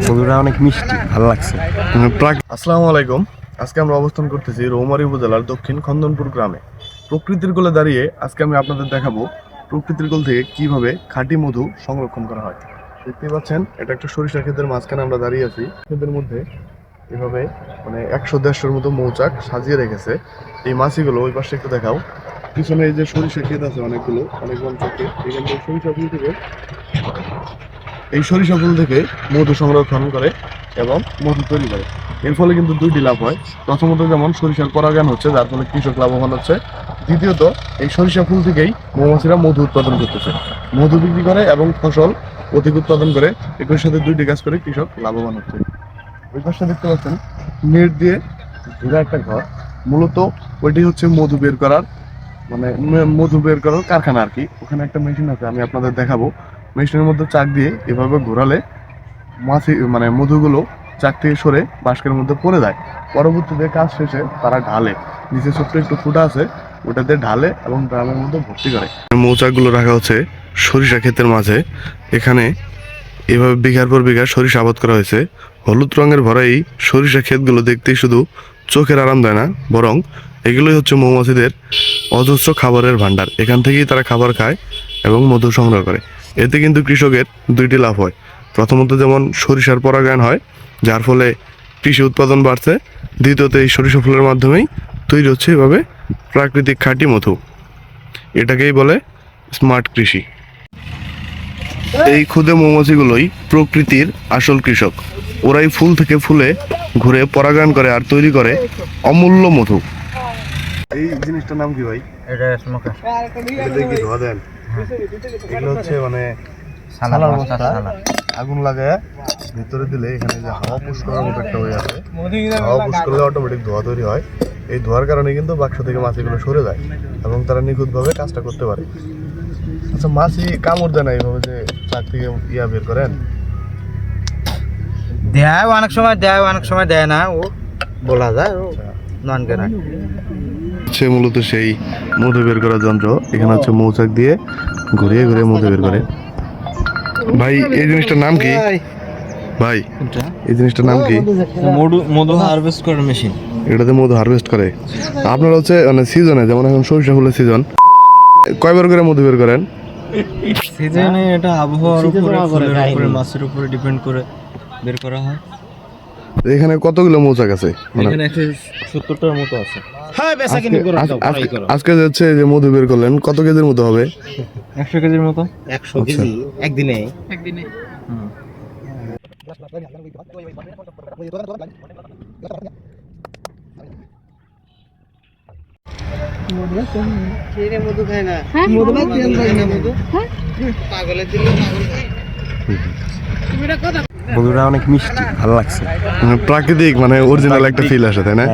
মধুটা অনেক মিষ্টি, ভালো লাগছে। আসসালামু আলাইকুম। আজকে আমরা অবস্থান করতেছি রৌমারী উপজেলার দক্ষিণ খন্দনপুর গ্রামে। প্রকৃতির কোলে দাঁড়িয়ে আজকে আমি আপনাদের দেখাবো প্রকৃতির কোল থেকে কিভাবে খাঁটি মধু সংরক্ষণ করা হয়। দেখতে পাচ্ছেন, এটা একটা সরিষা ক্ষেতের মাঝখানে আমরা দাঁড়িয়ে আছি। ক্ষেতের মধ্যে এভাবে 100-150-এর মতো মৌচাক সাজিয়ে রেখেছে। এই মাছিগুলো ওই পাশে একটু দেখাও। পিছনে এই যে সরিষা ক্ষেত আছে অনেক বঞ্চকে, এখান থেকে এই সরিষা ফুল থেকে মধু সংরক্ষণ করে এবং মধু তৈরি করে। এর ফলে কিন্তু দুইটি লাভ হয়। প্রথমত যেমন সরিষার পরাগায়ন হচ্ছে, যার ফলে কৃষক লাভবান হচ্ছে। দ্বিতীয়ত এই সরিষা ফুল থেকেই মৌমাছিরা মধু উৎপাদন করতেছে, মধু বিক্রি করে এবং ফসল অধিক উৎপাদন করে। একই সাথে দুইটি কাজ করে কৃষক লাভবান হচ্ছে। ওই পাশে দেখতে পাচ্ছেন নেট দিয়ে ঘেরা একটা ঘর। মূলত ওইটি হচ্ছে মধু বের করার কারখানা আর কি। ওখানে একটা মেশিন আছে, আমি আপনাদের দেখাবো। মেশিনের মধ্যে চাক দিয়ে এভাবে ঘোরালে মাছি মধুগুলো চাক থেকে সরে বাস্কের মধ্যে পড়ে যায়। পরবর্তীতে কাজ শেষে তারা ঢালে, নিচে ছোট্ট একটু ফুটা আছে, ওটাতে ঢালে এবং ড্রামের মধ্যে ভর্তি করে। মৌচাকগুলো রাখা হচ্ছে সরিষা ক্ষেতের মাঝে। এখানে এভাবে বিঘার পর বিঘা সরিষা আবাদ করা হয়েছে। হলুদ রঙের ভরা এই সরিষা ক্ষেতগুলো দেখতেই শুধু চোখের আরাম দেয় না, বরং এগুলোই হচ্ছে মৌমাছিদের অজস্র খাবারের ভান্ডার। এখান থেকেই তারা খাবার খায় এবং মধু সংগ্রহ করে। এতে কিন্তু কৃষকের দুইটি লাভ হয়। প্রথমত যেমন সরিষার পরাগায়ন হয়, যার ফলে কৃষি উৎপাদন বাড়ছে। দ্বিতীয়ত এই সরিষা ফুলের মাধ্যমেই তৈরি হচ্ছে এভাবে প্রাকৃতিক খাঁটি মধু। এটাকেই বলে স্মার্ট কৃষি। এই ক্ষুদে মৌমাছিগুলোই প্রকৃতির আসল কৃষক। ওরাই ফুল থেকে ফুলে ঘুরে পরাগায়ন করে আর তৈরি করে অমূল্য মধু। এই জিনিসটার নাম কি ভাই? এটা স্মোকার। এটা কি ধোয়া দেন? এগুলো হচ্ছে সালার বস্তা, আগুন লাগায় ভিতরে দিলে এখানে যে হাওয়া পুশ করার মতো একটা হয়ে আছে, হাওয়া পুশ করলে অটোমেটিক ধোয়া তৈরি হয়। এই ধোয়ার কারণে কিন্তু বাক্স থেকে মাছিগুলো সরে যায় এবং তারা নিখুঁতভাবে কাজটা করতে পারে। আচ্ছা, মাছি কামড় দেয় না এইভাবে যে চাক থেকে বের করেন? দেয় অনেক সময়, অনেক সময় দেয় না, ও বলা যায় ও নন কেনা। সে মূলত সেই মধু বের করার যন্ত্র। এখানে হচ্ছে মৌচাক দিয়ে ঘুরিয়ে ঘুরিয়ে মধু বের করে। ভাই, এই জিনিসটার নাম কি? ভাই, এই জিনিসটার নাম কি? মধু হারভেস্ট করার মেশিন। এটাতে মধু হারভেস্ট করে। আপনারা হচ্ছে সিজনে, যেমন এখন সরিষা ফুলের সিজন, কয়বার করে মধু বের করেন? সিজনে এটা আবহাওয়ার উপরে, ফুলের উপরে, মাছের উপরে ডিপেন্ড করে বের করা হয়। এখানে কতগুলো মৌচাক আছে? এখানে 170টার মতো আছে। আজকে যাচ্ছে যে মধু বের করলেন, কত কেজির মতো হবে? 100 কেজির মতো। 100 কেজি একদিনে? মধু খায় না, পাগলের দিলে পাগল খায়। মধুটা অনেক মিষ্টি, ভালো লাগছে। প্রাকৃতিক অরিজিনাল একটা ফিল আসে, তাই না?